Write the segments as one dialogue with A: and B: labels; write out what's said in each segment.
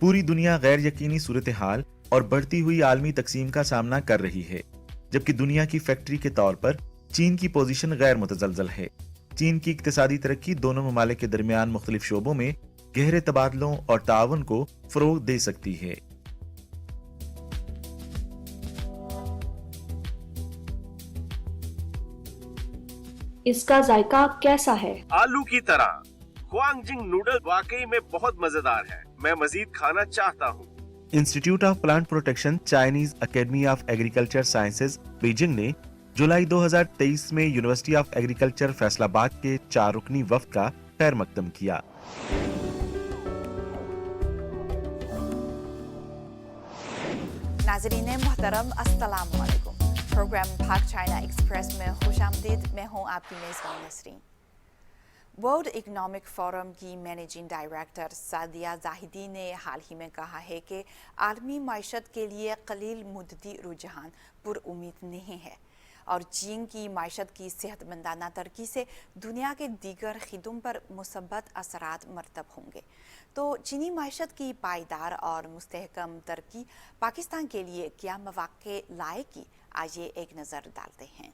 A: पूरी दुनिया गैर यकीनी सूरत हाल और बढ़ती हुई आलमी तकसीम का सामना कर रही है, जबकि दुनिया की फैक्ट्री के तौर पर चीन की पोजीशन गैर मुतजलजल है। चीन की इक्तिसादी तरक्की दोनों ममालिक के दरमियान मुख्तलिफ शोबों में गहरे तबादलों और ताउन को फरोग दे सकती है।
B: इसका जायका कैसा है?
C: आलू की तरह। ख्वांगजिंग नूडल वाकई में बहुत मजेदार है। मैं मजीद खाना चाहता हूँ।
A: Institute of plant protection Chinese academy of agriculture sciences Beijing ने जुलाई 2023 में यूनिवर्सिटी ऑफ एग्रीकल्चर फैसलाबाद के 4 रुकनी वफ्द का खैर मकदम किया।
D: नाज़रीन मोहतरम, अस्सलाम वालेकुम। प्रोग्राम पाक चाइना एक्सप्रेस में खुशामदीद। मैं हूँ आपकी मेज़बान नसरीन। वर्ल्ड इकनॉमिक फोरम की मैनेजिंग डायरेक्टर सादिया जाहिदी ने हाल ही में कहा है कि आलमी मईशत के लिए कलील मुद्दती रुझान पुरउम्मीद नहीं है और चीन की मईशत की सेहतमंदाना तरक्की से दुनिया के दीगर खिदों पर मुसब्बत असरात मरतब होंगे। तो चीनी मईशत की पायदार और मुस्तहकम तरक्की पाकिस्तान के लिए क्या मौक़े लाएगी, आइए एक नज़र डालते हैं।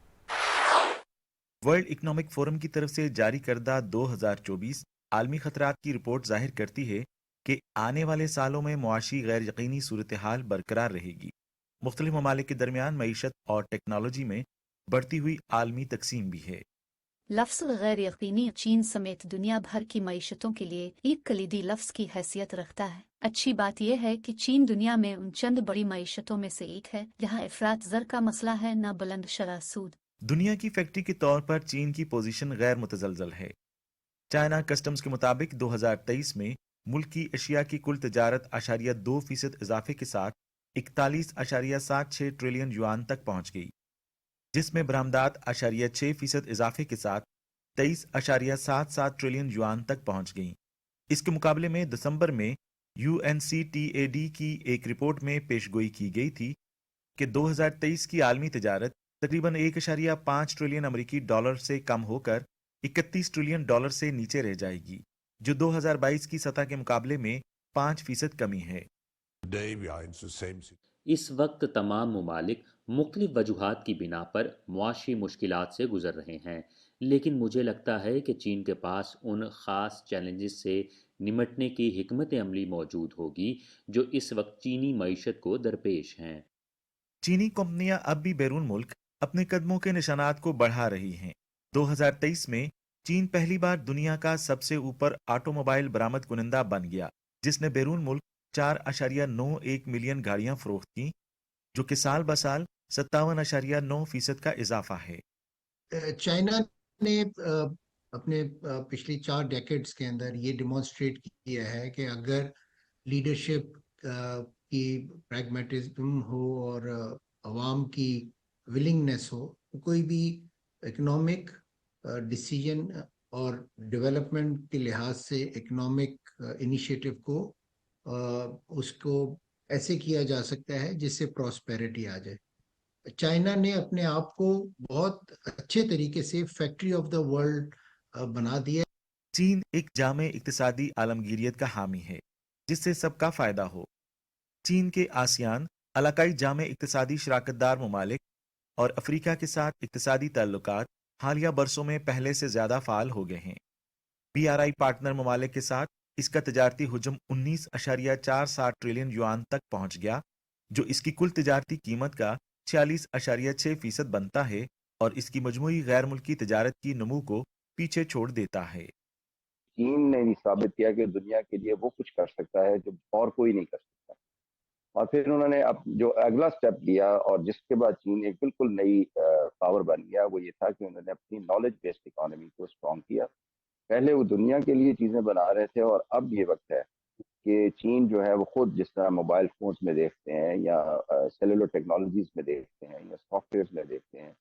A: वर्ल्ड इकनॉमिक फोरम की तरफ से जारी करदा 2024 आलमी खतरात की रिपोर्ट जाहिर करती है कि आने वाले सालों में मुआशी गैर यकीनी सूरत हाल बरकरार रहेगी। मुख्तलिफ ममालिक के दरमियान मईशत और टेक्नोलॉजी में बढ़ती हुई आलमी तकसीम भी है।
E: लफ्ज़ गैर यकीनी चीन समेत दुनिया भर की मईशतों के लिए एक कलीदी लफ्ज़ की हैसियत रखता है। अच्छी बात यह है कि चीन दुनिया में उन चंद बड़ी मईशतों में से एक है जहाँ इफरात ज़र का मसला है, न बुलंद शरह सूद।
A: दुनिया की फैक्ट्री के तौर पर चीन की पोजीशन गैर मुतजलजल है। चाइना कस्टम्स के मुताबिक 2023 में मुल्क की अशिया की कुल तजारत 2% इजाफे के साथ 41.76 ट्रिलियन युआन तक पहुंच गई, जिसमें बरामदात 6% इजाफे के साथ 23.77 ट्रिलियन युआन तक पहुंच गई। इसके मुकाबले में दिसंबर में UNCTAD की एक रिपोर्ट में पेशगोई की गई थी कि 2023 की आलमी तजारत तकरीबन 1.5 ट्रिलियन अमेरिकी डॉलर से कम होकर 31 ट्रिलियन डॉलर से नीचे रह जाएगी, जो 2022 की सतह के मुकाबले में 5% कमी है।
F: इस वक्त तमाम मुमालिक मुख्तलिफ वजूहात की बिना पर मुआशी मुश्किलात से गुजर रहे हैं, लेकिन मुझे लगता है कि चीन के पास उन ख़ास चैलेंजेस से निमटने की हिकमत अमली मौजूद होगी जो इस वक्त चीनी मईशत को दरपेश हैं।
A: चीनी कंपनियां अब भी बैरून मुल्क अपने कदमों के निशानात को बढ़ा रही हैं। 2023 में चीन पहली बार दुनिया का सबसे ऊपर ऑटोमोबाइल बरामद कुनिंदा बन गया, जिसने बैरून मुल्क 4.91 मिलियन गाड़ियां फरोख्त की, जो कि साल ब साल 57.9% का इजाफा है।
G: चाइना ने अपने पिछली 4 डेकेड्स के अंदर ये डिमॉन्स्ट्रेट किया है कि अगर लीडरशिप की प्रैग्मेटिज्म हो और अवाम की विलिंगनेस हो, तो कोई भी इकोनॉमिक डिसीजन और डेवलपमेंट के लिहाज से इकोनॉमिक इनिशिएटिव को उसको ऐसे किया जा सकता है जिससे प्रॉस्पेरिटी आ जाए। चाइना ने अपने आप को बहुत अच्छे तरीके से फैक्ट्री ऑफ द वर्ल्ड बना दिया।
A: चीन एक जामे इक्तिसादी आलमगीरियत का हामी है, जिससे सबका फायदा हो। चीन के आसियान, इलाकाई जामे इक्तिसादी शराकतदार ममालिक और अफ्रीका के साथ इक्तिसादी ताल्लुकात हालिया बरसों में पहले से ज्यादा फाल हो गए हैं। BRI पार्टनर ममालिक के साथ इसका तजारती हुजम 19.47 ट्रिलियन युआन तक पहुंच गया, जो इसकी कुल तजारती कीमत का 46.6% बनता है और इसकी मजमूई गैर मुल्की तजारत की नमू को पीछे छोड़ देता है।
H: चीन ने भी साबित किया कि दुनिया के लिए वो कुछ कर सकता है जो और कोई नहीं कर सकता, और फिर उन्होंने अब जो अगला स्टेप लिया और जिसके बाद चीन एक बिल्कुल नई पावर बन गया, वो ये था कि उन्होंने अपनी नॉलेज बेस्ड इकोनॉमी को स्ट्रॉन्ग किया। पहले वो दुनिया के लिए चीज़ें बना रहे थे और अब ये वक्त है कि चीन जो है वो खुद, जिस तरह मोबाइल फोन्स में देखते हैं या सेलुलर टेक्नोलॉजीज में देखते हैं या सॉफ्टवेयर में देखते हैं,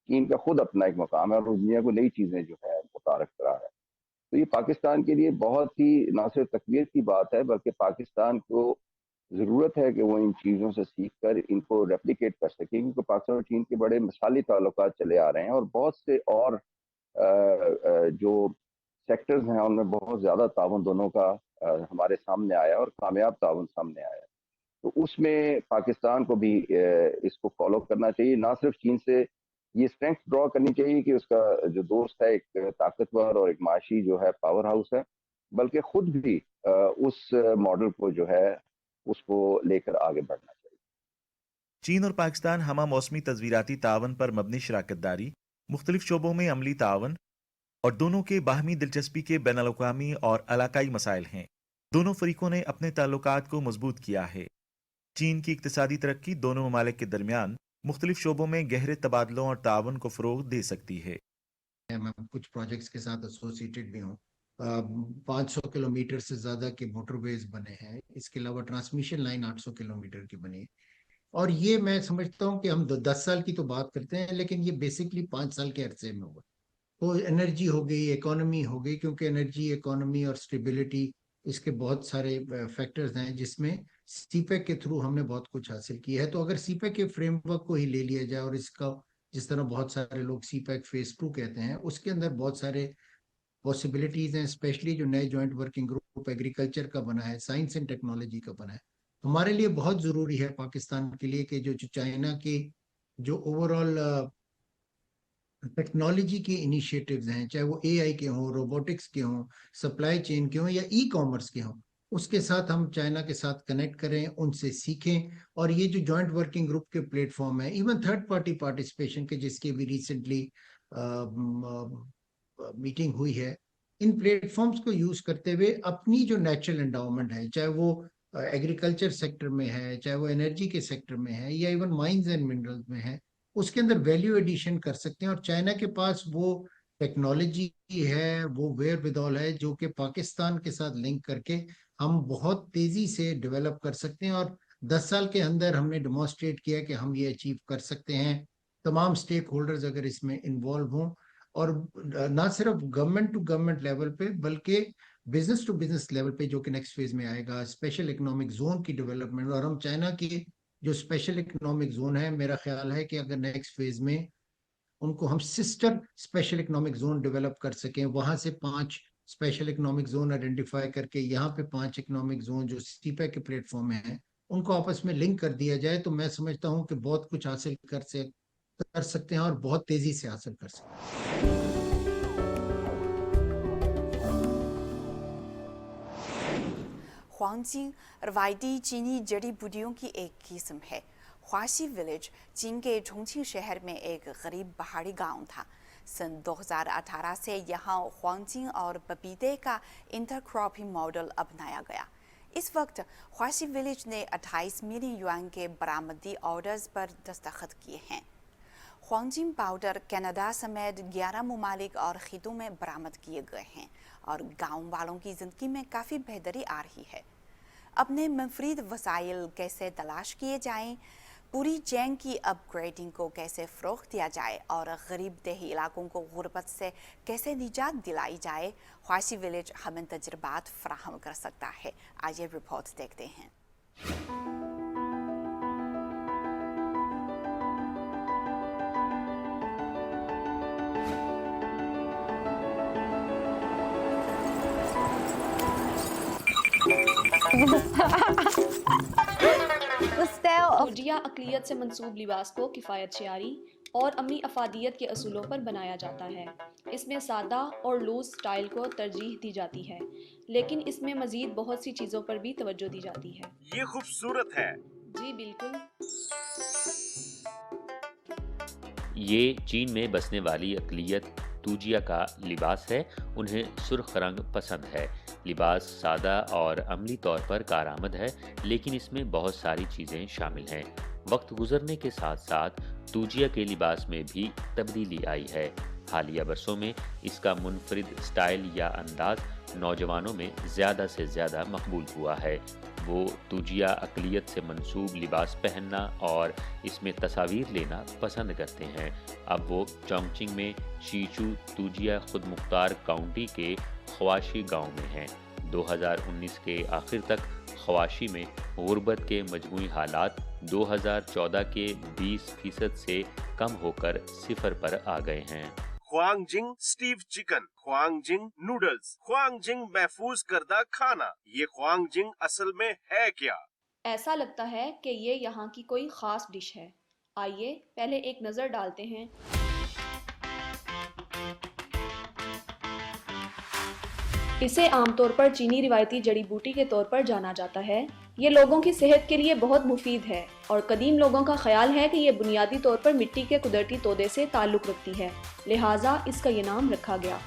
H: चीन का खुद अपना एक मकाम है और दुनिया को नई चीज़ें जो है मुतारफ करा है। तो ये पाकिस्तान के लिए बहुत ही ना सिर्फ तकवीर की बात है, बल्कि पाकिस्तान को ज़रूरत है कि वो इन चीज़ों से सीख कर इनको रेप्लिकेट कर सके, क्योंकि पाकिस्तान और चीन के बड़े मिसाली ताल्लुकात चले आ रहे हैं और बहुत से और जो सेक्टर्स हैं उनमें बहुत ज़्यादा ताउन दोनों का ہمارے سامنے آیا اور کامیاب تعاون سامنے آیا. تو اس میں پاکستان کو بھی اس کو فالو کرنا چاہیے. نہ صرف چین سے یہ اسٹرینتھ ڈرا کرنی چاہیے کہ اس کا جو دوست ہے ایک طاقتور اور ایک معاشی جو ہے پاور ہاؤس ہے, بلکہ خود بھی اس ماڈل کو جو ہے اس کو لے کر آگے بڑھنا چاہیے.
A: چین اور پاکستان ہمہ موسمی تصویراتی تعاون پر مبنی شراکت داری, مختلف شعبوں میں عملی تعاون اور دونوں کے باہمی دلچسپی کے بین الاقوامی اور علاقائی مسائل ہیں. دونوں فریقوں نے اپنے تعلقات کو مضبوط کیا ہے. چین کی اقتصادی ترقی دونوں ممالک کے درمیان مختلف شعبوں میں گہرے تبادلوں اور تعاون کو فروغ دے سکتی ہے.
G: میں کچھ پروجیکٹس کے ساتھ ایسوسیٹڈ بھی ہوں. 500 کلومیٹر سے زیادہ کے موٹر ویز بنے ہیں. اس کے علاوہ ٹرانسمیشن لائن 800 کلومیٹر کی بنی ہے. اور یہ میں سمجھتا ہوں کہ ہم 10 سال کی تو بات کرتے ہیں, لیکن یہ بیسکلی 5 سال کے عرصے میں ہوا. تو انرجی ہو گئی, اکانومی ہو گئی, کیونکہ انرجی, اکانومی اور اسٹیبلٹی اس کے بہت سارے فیکٹرز ہیں جس میں سی پیک کے تھرو ہم نے بہت کچھ حاصل کیا ہے. تو اگر سی پیک کے فریم ورک کو ہی لے لیا جائے اور اس کا جس طرح بہت سارے لوگ سی پیک فیز 2 کہتے ہیں, اس کے اندر بہت سارے پاسبلٹیز ہیں, اسپیشلی جو نئے جوائنٹ ورکنگ گروپ ایگریکلچر کا بنا ہے, سائنس اینڈ ٹیکنالوجی کا بنا ہے. ہمارے لیے بہت ضروری ہے پاکستان کے لیے کہ جو چائنا کے جو اوور آل ٹیکنالوجی کے انیشیٹوز ہیں, چاہے وہ اے آئی کے ہوں, روبوٹکس کے ہوں, سپلائی چین کے ہوں یا ای کامرس کے ہوں, اس کے ساتھ ہم چائنا کے ساتھ کنیکٹ کریں, ان سے سیکھیں. اور یہ جو جوائنٹ ورکنگ گروپ کے پلیٹ فارم ہیں, ایون تھرڈ پارٹی پارٹیسپیشن کے جس کی بھی ریسنٹلی میٹنگ ہوئی ہے, ان پلیٹ فارمز کو یوز کرتے ہوئے اپنی جو نیچرل انڈاؤمنٹ ہے, چاہے وہ ایگریکلچر سیکٹر میں ہے, چاہے وہ انرجی کے سیکٹر میں ہے, یا ایون مائنز اینڈ منرلز میں ہے, اس کے اندر ویلیو ایڈیشن کر سکتے ہیں. اور چائنا کے پاس وہ ٹیکنالوجی ہے, وہ ویئر ودال ہے, جو کہ پاکستان کے ساتھ لنک کر کے ہم بہت تیزی سے ڈیولپ کر سکتے ہیں. اور 10 سال کے اندر ہم نے ڈیمانسٹریٹ کیا کہ ہم یہ اچیو کر سکتے ہیں. تمام سٹیک ہولڈرز اگر اس میں انوالو ہوں, اور نہ صرف گورنمنٹ ٹو گورنمنٹ لیول پہ بلکہ بزنس ٹو بزنس لیول پہ, جو کہ نیکسٹ فیز میں آئے گا, اسپیشل اکنامک زون کی ڈیولپمنٹ. اور ہم چائنا کی جو اسپیشل اکنامک زون ہے, میرا خیال ہے کہ اگر نیکسٹ فیز میں ان کو ہم sister special economic zone develop کر سکیں, وہاں سے 5 اسپیشل اکنامک زون آئیڈینٹیفائی کر کے یہاں پہ 5 اکنامک زون جو سی پیک کے پلیٹ فارم میں ہیں ان کو آپس میں لنک کر دیا جائے, تو میں سمجھتا ہوں کہ بہت کچھ حاصل کر سکتے ہیں اور بہت تیزی سے حاصل کر سکتے ہیں.
D: خوانگجنگ روایتی چینی جڑی بوٹیوں کی ایک قسم ہے. خواسی ولیج چین کے چونگچنگ شہر میں ایک غریب پہاڑی گاؤں تھا. سن 2018 سے یہاں خوانگجنگ اور پپیتے کا انٹر کراپنگ ماڈل اپنایا گیا. اس وقت خواسی ولیج نے 28 ملین یوان کے برآمدی آرڈرز پر دستخط کیے ہیں. خوانگجنگ پاؤڈر کینیڈا سمیت 11 ممالک اور خطوں میں برآمد کیے گئے ہیں اور گاؤں والوں کی زندگی میں کافی بہتری آ رہی ہے. اپنے منفرد وسائل کیسے تلاش کیے جائیں, پوری چین کی اپ گریڈنگ کو کیسے فروغ دیا جائے اور غریب دیہی علاقوں کو غربت سے کیسے نجات دلائی جائے, خواسی ولیج ہمیں تجربات فراہم کر سکتا ہے. آئیے رپورٹ دیکھتے ہیں.
B: توجیہ اقلیت سے منسوب لباس کو کفایت شعاری اور عملی افادیت کے اصولوں پر بنایا جاتا ہے. اس میں سادہ اور لوز سٹائل کو ترجیح دی جاتی ہے, لیکن اس میں مزید بہت سی چیزوں پر بھی توجہ دی جاتی ہے.
C: یہ خوبصورت ہے.
B: جی بالکل.
F: یہ چین میں بسنے والی اقلیت توجیہ کا لباس ہے. انہیں سرخ رنگ پسند ہے. لباس سادہ اور عملی طور پر کارآمد ہے, لیکن اس میں بہت ساری چیزیں شامل ہیں. وقت گزرنے کے ساتھ ساتھ توجیہ کے لباس میں بھی تبدیلی آئی ہے. حالیہ برسوں میں اس کا منفرد سٹائل یا انداز نوجوانوں میں زیادہ سے زیادہ مقبول ہوا ہے. وہ توجیہ اقلیت سے منسوب لباس پہننا اور اس میں تصاویر لینا پسند کرتے ہیں. اب وہ چونگچنگ میں شیچو توجیہ خود مختار کاؤنٹی کے خواشی گاؤں میں ہیں. 2019 کے آخر تک خواشی میں غربت کے مجموعی حالات 2014 کے 20% سے کم ہو کر 0 پر آ گئے ہیں.
C: ख्वांगजिंग स्टीव चिकन, ख्वांगजिंग नूडल्स, ख्वांगजिंग महफूज करदा खाना। ये ख्वांगजिंग असल में है क्या?
B: ऐसा लगता है कि ये यहाँ की कोई ख़ास डिश है। आइए पहले एक नज़र डालते हैं। इसे आमतौर पर चीनी रिवायती जड़ी बूटी के तौर पर जाना जाता है। ये लोगों की सेहत के लिए बहुत मुफीद है और कदीम लोगों का ख्याल है कि ये बुनियादी तौर पर मिट्टी के कुदरती तोदे से ताल्लुक़ रखती है, लिहाजा इसका ये नाम रखा गया।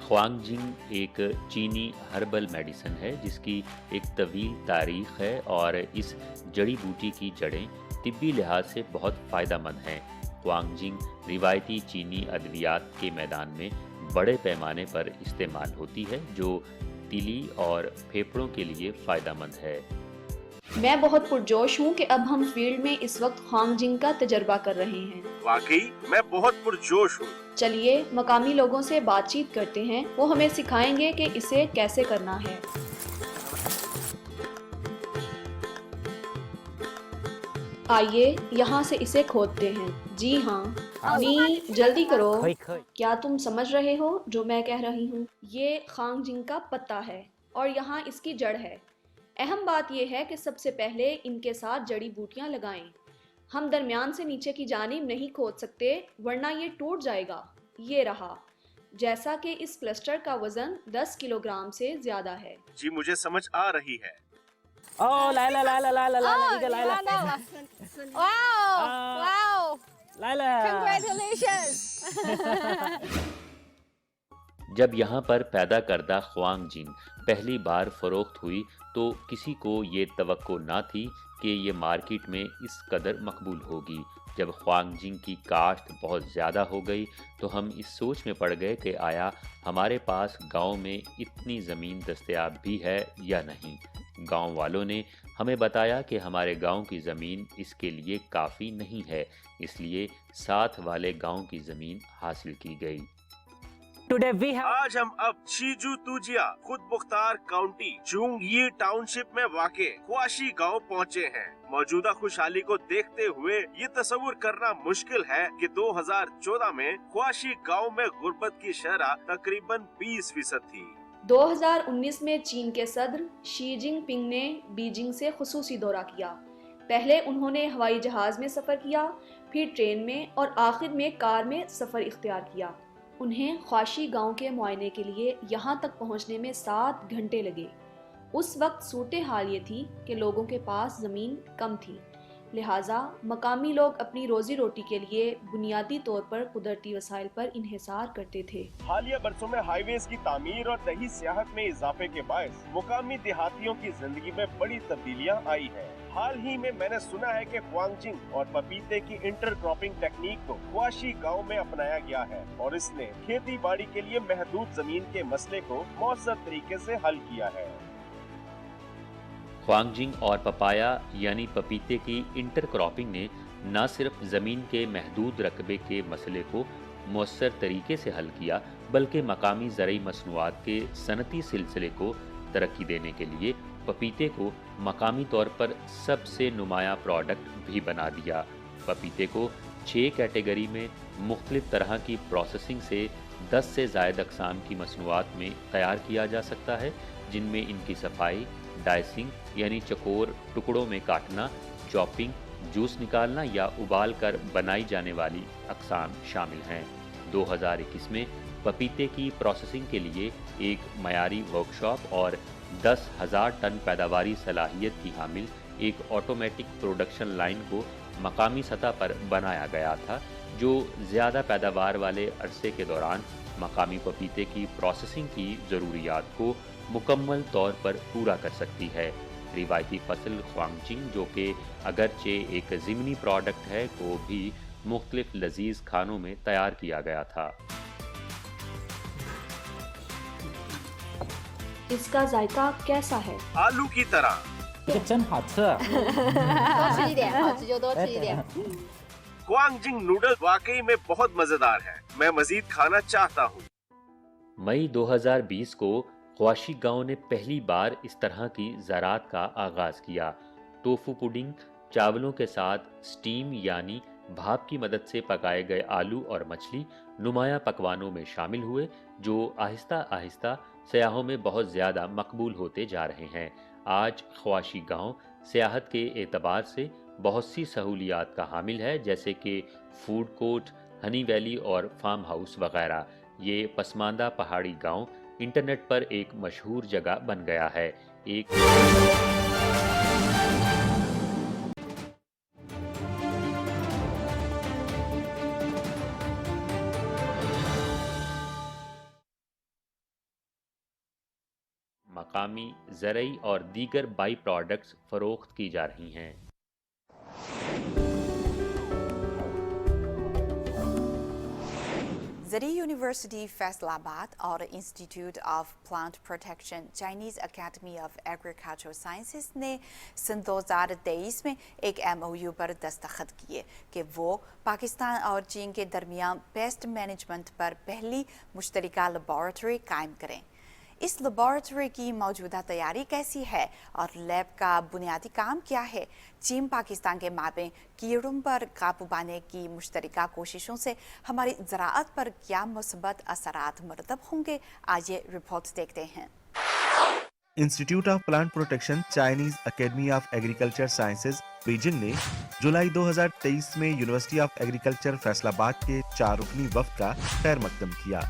F: ख्वांगजिंग एक चीनी हर्बल मेडिसिन है जिसकी एक तवील तारीख है और इस जड़ी बूटी की जड़ें तिब्बी लिहाज से बहुत फ़ायदेमंद हैं। ख्वांगजिंग रिवायती चीनी अद्वियात के मैदान में बड़े पैमाने पर इस्तेमाल होती है जो तिली और फेफड़ों के लिए फ़ायदेमंद है।
B: मैं बहुत पुरजोश हूँ कि अब हम फील्ड में इस वक्त ख्वांगजिंग का तजर्बा कर रहे हैं।
C: वाकई मैं बहुत पुरजोश हूँ।
B: चलिए मकामी लोगों से बातचीत करते हैं, वो हमें सिखाएंगे कि इसे कैसे करना है। आइए यहाँ से इसे खोदते हैं। जी हाँ, नी जल्दी करो। क्या तुम समझ रहे हो जो मैं कह रही हूँ? ये ख्वांगजिंग का पत्ता है और यहाँ इसकी जड़ है। अहम बात यह है कि सबसे पहले इनके साथ जड़ी बूटियाँ लगाएं। हम दरमियान से नीचे की जानिब नहीं खोद सकते वरना ये टूट जाएगा। ये रहा। जैसा कि इस क्लस्टर का वजन 10 किलोग्राम से ज्यादा है।
C: जी मुझे समझ आ रही है।
I: Oh, Laila, Laila, Laila, Laila, Eagle, Laila.
J: Wow!
I: Laila.
J: Congratulations!
F: जब यहाँ पर पैदा करदा ख्वांगजिंग पहली बार फरोख्त हुई तो किसी को ये तवक्को ना थी कि ये मार्केट में इस कदर मकबूल होगी। जब ख्वांगजिंग की काश्त बहुत ज़्यादा हो गई तो हम इस सोच में पड़ गए कि आया हमारे पास गांव में इतनी ज़मीन दस्तयाब भी है या नहीं। गांव वालों ने हमें बताया कि हमारे गांव की ज़मीन इसके लिए काफ़ी नहीं है, इसलिए साथ वाले गांव की ज़मीन हासिल की गई।
I: Today we have.
C: आज हम अब शीजू तुजिया खुद मुख्तार काउंटी चुंगयी टाउनशिप में वाक़े ख्वाशी गांव पहुंचे हैं। मौजूदा खुशहाली को देखते हुए ये तस्वुर करना मुश्किल है कि 2014 में ख्वाशी गांव में गुर्बत की शरह तकरीबन 20% थी।
B: 2019 में चीन के सदर शी जिनपिंग ने बीजिंग से खुसूसी दौरा किया। पहले उन्होंने हवाई जहाज में सफ़र किया, फिर ट्रेन में और आखिर में कार में सफ़र इख्तियार किया। उन्हें ख्वाशी गांव के मुआयने के लिए यहाँ तक पहुँचने में 7 घंटे लगे। उस वक्त सूरत हाल ये थी कि लोगों के पास ज़मीन कम थी, लिहाजा मकामी लोग अपनी रोजी रोटी के लिए बुनियादी तौर पर कुदरती वसाइल पर इन्हिसार करते थे।
C: हालिया बरसों में हाईवेज की तामीर और दही सियाहत में इजाफे के बायस मुकामी देहातियों की जिंदगी में बड़ी तब्दीलियां आई हैं। हाल ही में मैंने सुना है कि ख्वांगजिंग और पपीते की इंटरक्रॉपिंग टेक्निक को ख्वाशी गांव में अपनाया गया है और इसने खेती बाड़ी के लिए महदूद जमीन के मसले को मौसर तरीके से हल किया है।
F: ख्वांगजिंग और पपाया यानी पपीते की इंटरक्रॉपिंग ने न सिर्फ ज़मीन के महदूद रकबे के मसले को मौसर तरीके से हल किया बल्कि मकामी ज़रई मसनूआत के सनती सिलसिले को तरक्की देने के लिए पपीते को मकामी तौर पर सबसे नुमाया प्रोडक्ट भी बना दिया। पपीते को 6 कैटेगरी में मुख्तलिफ तरह की प्रोसेसिंग से 10 से ज़ायद अक़साम की मसनूआत में तैयार किया जा सकता है, जिनमें इनकी सफाई, डाइसिंग यानी चकोर टुकड़ों में काटना, चॉपिंग, जूस निकालना या उबाल कर बनाई जाने वाली अक़साम शामिल हैं। 2021 में पपीते की प्रोसेसिंग के लिए एक मयारी वर्कशॉप और 10,000 टन पैदावारी सलाहियत की हामिल एक ऑटोमेटिक प्रोडक्शन लाइन को मकामी सतह पर बनाया गया था, जो ज़्यादा पैदावार वाले अरसे के दौरान मकामी पपीते की प्रोसेसिंग की ज़रूरियात को मुकम्मल तौर पर पूरा कर सकती है। रिवायती फसल ख्वांगजिंग, जो कि अगरचे एक ज़िमनी प्रोडक्ट है, को भी मुख्तलिफ लजीज खानों में तैयार किया गया था।
B: इसका जायका कैसा है?
C: आलू की तरह।
I: 这个真好吃。
J: 多吃一点，好吃就多吃一点。
C: ख्वांगजिंग नूडल वाकई में बहुत मजेदार है। मैं मजीद खाना चाहता हूँ।
F: मई 2020 को ख्वाशी गांव ने पहली बार इस तरह की ज़राअत का आगाज़ किया। टोफू पुडिंग चावलों के साथ स्टीम यानी بھاپ کی مدد سے پکائے گئے آلو اور مچھلی نمایاں پکوانوں میں شامل ہوئے جو آہستہ آہستہ سیاحوں میں بہت زیادہ مقبول ہوتے جا رہے ہیں۔ آج خواشی گاؤں سیاحت کے اعتبار سے بہت سی سہولیات کا حامل ہے، جیسے کہ فوڈ کورٹ، ہنی ویلی اور فارم ہاؤس وغیرہ۔ یہ پسماندہ پہاڑی گاؤں انٹرنیٹ پر ایک مشہور جگہ بن گیا ہے۔ ایک مقامی زرعی اور دیگر بائی پروڈکٹس فروخت کی جا رہی ہیں۔
D: زرعی یونیورسٹی فیصل آباد اور institute of plant protection Chinese academy of agricultural sciences نے سن 2023 میں ایک MOU پر دستخط کیے کہ وہ پاکستان اور چین کے درمیان پیسٹ مینجمنٹ پر پہلی مشترکہ لیبارٹری قائم کریں۔ اس لیبارٹری کی موجودہ تیاری کیسی ہے اور لیب کا بنیادی کام کیا ہے؟ چین پاکستان کے مابین کیڑوں پر قابو پانے کی مشترکہ کوششوں سے ہماری زراعت پر کیا مثبت اثرات مرتب ہوں گے؟ آج یہ رپورٹ دیکھتے ہیں۔
A: Institute of plant protection Chinese academy of agriculture sciences Beijing نے جولائی 2023 میں یونیورسٹی آف ایگریکلچر فیصل آباد کے 4 رکنی وفد کا خیر مقدم کیا۔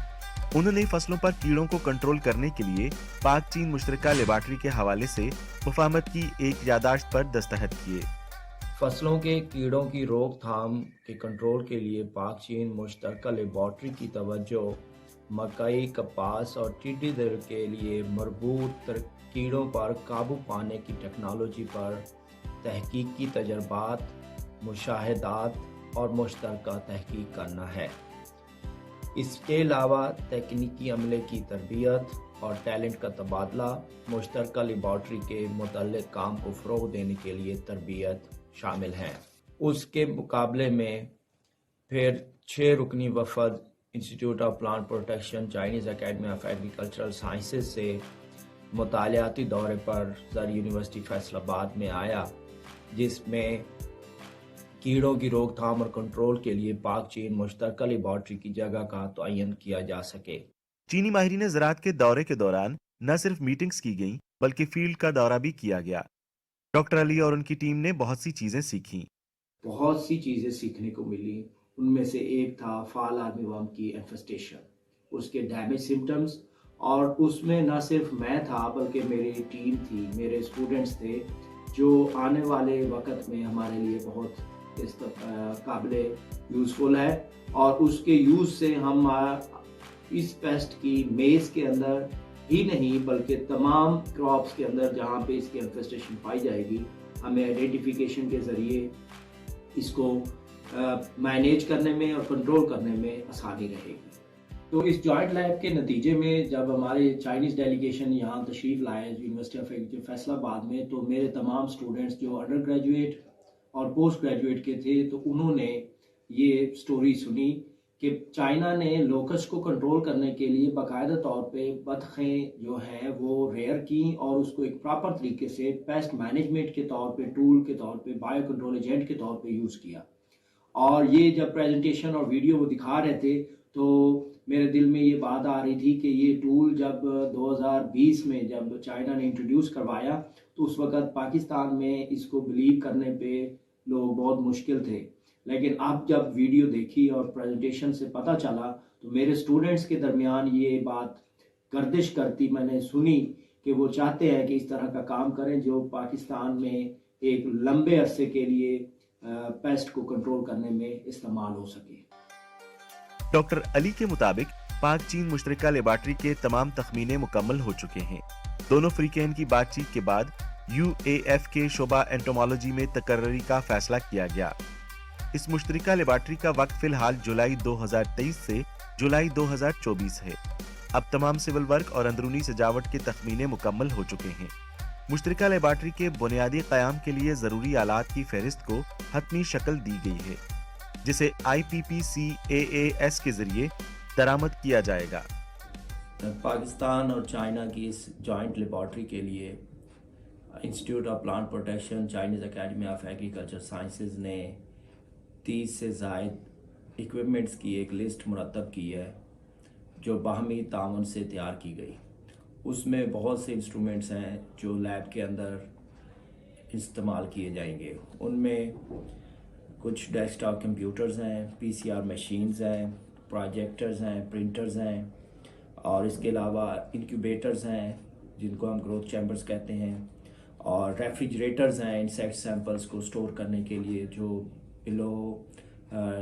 A: انہوں نے فصلوں پر کیڑوں کو کنٹرول کرنے کے لیے پاک چین مشترکہ لیبارٹری کے حوالے سے مفاہمت کی ایک یادداشت پر دستخط کیے۔
K: فصلوں کے کیڑوں کی روک تھام کے کنٹرول کے لیے پاک چین مشترکہ لیبارٹری کی توجہ مکئی، کپاس اور ٹڈی دل کے لیے مربوط کیڑوں پر قابو پانے کی ٹیکنالوجی پر تحقیقی تجربات، مشاہدات اور مشترکہ تحقیق کرنا ہے۔ اس کے علاوہ تکنیکی عملے کی تربیت اور ٹیلنٹ کا تبادلہ، مشترکہ لیبارٹری کے متعلق کام کو فروغ دینے کے لیے تربیت شامل ہیں۔ اس کے مقابلے میں پھر 6 رکنی وفد institute of plant protection Chinese academy of agricultural sciences سے مطالعاتی دورے پر زرعی یونیورسٹی فیصل آباد میں آیا، جس میں کیڑوں کی روک تھام اور کنٹرول کے لیے پاک چین مشترکہ لیبارٹری کی جگہ کا تعین کیا جا سکے۔
A: چینی ماہرین زراعت کے دورے کے دوران نہ صرف میٹنگز کی گئیں بلکہ فیلڈ کا دورہ بھی کیا گیا۔ ڈاکٹر علی اور ان کی ٹیم نے بہت سی چیزیں سیکھیں۔
K: بہت سی چیزیں سیکھنے کو ملی، ان میں سے ایک تھا فال آرمی ورم کی انفیسٹیشن، اس کے ڈیمیج سمٹمز، اور اس میں نہ صرف میں تھا بلکہ میری ٹیم تھی، میرے اسٹوڈنٹس تھے، جو آنے والے وقت میں ہمارے لیے بہت قابل یوزفل ہے، اور اس کے یوز سے ہم اس پیسٹ کی میز کے اندر ہی نہیں بلکہ تمام کراپس کے اندر جہاں پہ اس کی انفیسٹیشن پائی جائے گی، ہمیں آئیڈینٹیفیکیشن کے ذریعے اس کو مینیج کرنے میں اور کنٹرول کرنے میں آسانی رہے گی۔ تو اس جوائنٹ لیب کے نتیجے میں جب ہمارے چائنیز ڈیلیگیشن یہاں تشریف لائے یونیورسٹی آف ایگریکلچر فیصل آباد میں، تو میرے تمام سٹوڈنٹس جو انڈر گریجویٹ اور پوسٹ گریجویٹ کے تھے، تو انہوں نے یہ سٹوری سنی کہ چائنا نے لوکسٹ کو کنٹرول کرنے کے لیے باقاعدہ طور پہ بطخیں جو ہیں وہ ریئر کی اور اس کو ایک پراپر طریقے سے پیسٹ مینجمنٹ کے طور پہ، ٹول کے طور پہ، بایو کنٹرول ایجنٹ کے طور پہ یوز کیا۔ اور یہ جب پریزنٹیشن اور ویڈیو وہ دکھا رہے تھے تو میرے دل میں یہ بات آ رہی تھی کہ یہ ٹول جب 2020 میں جب چائنا نے انٹروڈیوس کروایا تو اس وقت پاکستان میں اس کو بلیو کرنے پہ لوگ بہت مشکل تھے، لیکن اب جب ویڈیو دیکھی اور پریزنٹیشن سے پتہ چلا تو میرے سٹوڈنٹس کے درمیان یہ بات گردش کرتی میں نے سنی کہ وہ چاہتے ہیں کہ اس طرح کا کام کریں جو پاکستان میں ایک لمبے عرصے کے لیے پیسٹ کو کنٹرول کرنے میں استعمال ہو سکے۔
A: ڈاکٹر علی کے مطابق پاک چین مشترکہ لیبارٹری کے تمام تخمینے مکمل ہو چکے ہیں۔ دونوں فریقین کی بات چیت کے بعد UAF کے شعبہ انٹومالوجی میں تقرری کا فیصلہ کیا گیا۔ اس مشترکہ لیبارٹری کا وقت فی الحال جولائی 2023 سے جولائی 2024 ہے۔ اب تمام سول ورک اور اندرونی سجاوٹ کے تخمینے مکمل ہو چکے ہیں۔ مشترکہ لیبارٹری کے بنیادی قیام کے لیے ضروری آلات کی فہرست کو حتمی شکل دی گئی ہے، جسے IPPCAAS کے ذریعے درآمد کیا جائے گا۔
K: پاکستان اور چائنا کی اس جوائنٹ لیبارٹری کے لیے institute of plant protection Chinese academy of agriculture sciences نے 30 से ज़ायद इक्विपमेंट्स की एक लिस्ट मुरतब की है जो बाहमी तावन से तैयार की गई। उसमें बहुत से इंस्ट्रूमेंट्स हैं जो लैब के अंदर इस्तेमाल किए जाएंगे। उनमें कुछ डेस्कटॉप कंप्यूटर्स हैं, पीसीआर मशीन्स हैं, प्रोजेक्टर्स हैं, प्रिंटर्स हैं और इसके अलावा इंक्यूबेटर्स हैं जिनको हम ग्रोथ चैम्बर्स कहते हैं, और रेफ्रिजरेटर्स हैं इंसेक्ट सैंपल्स को स्टोर करने के लिए जो बिलो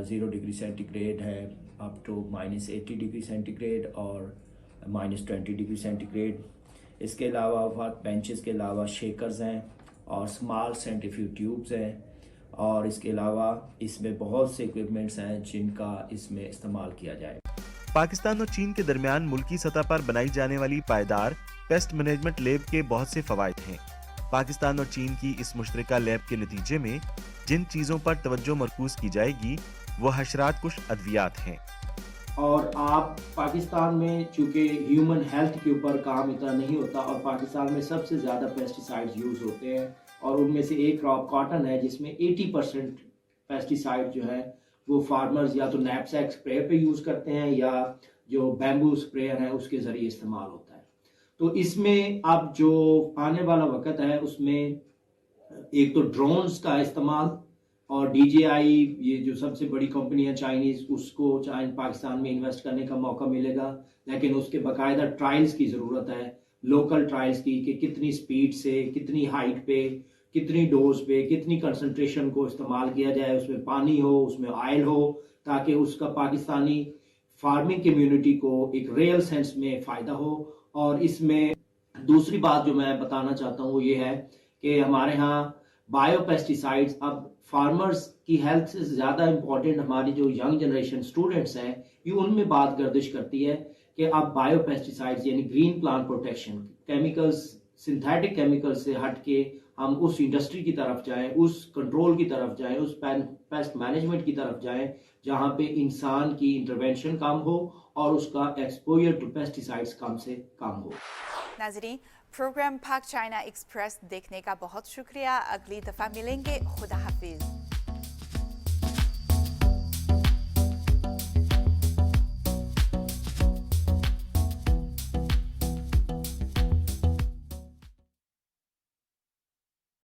K: 0 डिग्री सेंटीग्रेड है अप टू -80 डिग्री सेंटीग्रेड और -20 डिग्री सेंटीग्रेड। इसके अलावा वर्क बेंचेस के अलावा शेकर्स हैं और स्मॉल सेंट्रीफ्यूज ट्यूब्स हैं और इसके अलावा इसमें बहुत से इक्विपमेंट्स हैं जिनका इसमें इस्तेमाल किया जाए।
A: पाकिस्तान और चीन के दरमियान मुल्की सतह पर बनाई जाने वाली पायदार पेस्ट मैनेजमेंट लैब के बहुत से फवायद हैं। पाकिस्तान और चीन की इस मुश्तरका लैब के नतीजे में जिन चीज़ों पर तवज्जो मरकूज की जाएगी वो हशरात कुश अद्वियात हैं।
K: और आप पाकिस्तान में चूँकि ह्यूमन हेल्थ के ऊपर काम इतना नहीं होता और पाकिस्तान में सबसे ज़्यादा पेस्टिसाइड्स यूज़ होते हैं और उनमें से एक क्रॉप कॉटन है जिसमें 80% पेस्टिसाइड जो है वो फार्मर्स या तो नैपसैक स्प्रे पे यूज़ करते हैं या जो बैम्बू स्प्रेयर है उसके ज़रिए इस्तेमाल होता है। तो इसमें अब जो आने वाला वक्त है उसमें एक तो ड्रोन्स का इस्तेमाल और DJI ये जो सबसे बड़ी कंपनी है चाइनीज़ उसको पाकिस्तान में इन्वेस्ट करने का मौका मिलेगा, लेकिन उसके बाकायदा ट्रायल्स की ज़रूरत है, लोकल ट्रायल्स की कि कितनी स्पीड से, कितनी हाइट पे, कितनी डोज पे, कितनी कंसंट्रेशन को इस्तेमाल किया जाए, उसमें पानी हो, उसमें ऑयल हो, ताकि उसका पाकिस्तानी फार्मिंग कम्युनिटी को एक रियल सेंस में फ़ायदा हो। और इसमें दूसरी बात जो मैं बताना चाहता हूँ वो ये है कि हमारे यहाँ बायो पेस्टिसाइड्स अब फार्मर्स की हेल्थ से ज़्यादा इम्पोर्टेंट हमारी जो यंग जनरेशन स्टूडेंट्स हैं ये उनमें बात गर्दिश करती है कि अब बायो पेस्टिसाइड्स यानी green plant protection chemicals, synthetic chemicals से हट के हम उस इंडस्ट्री की तरफ जाएं, उस कंट्रोल की तरफ जाएं, उस पेस्ट मैनेजमेंट की तरफ जाएं जहां पे इंसान की इंटरवेंशन कम हो और उसका एक्सपोजर टू पेस्टिसाइड्स कम से कम हो।
D: नाज़रीन, प्रोग्राम पाक चाइना एक्सप्रेस देखने का बहुत शुक्रिया। अगली दफ़ा मिलेंगे। खुदा हाफिज।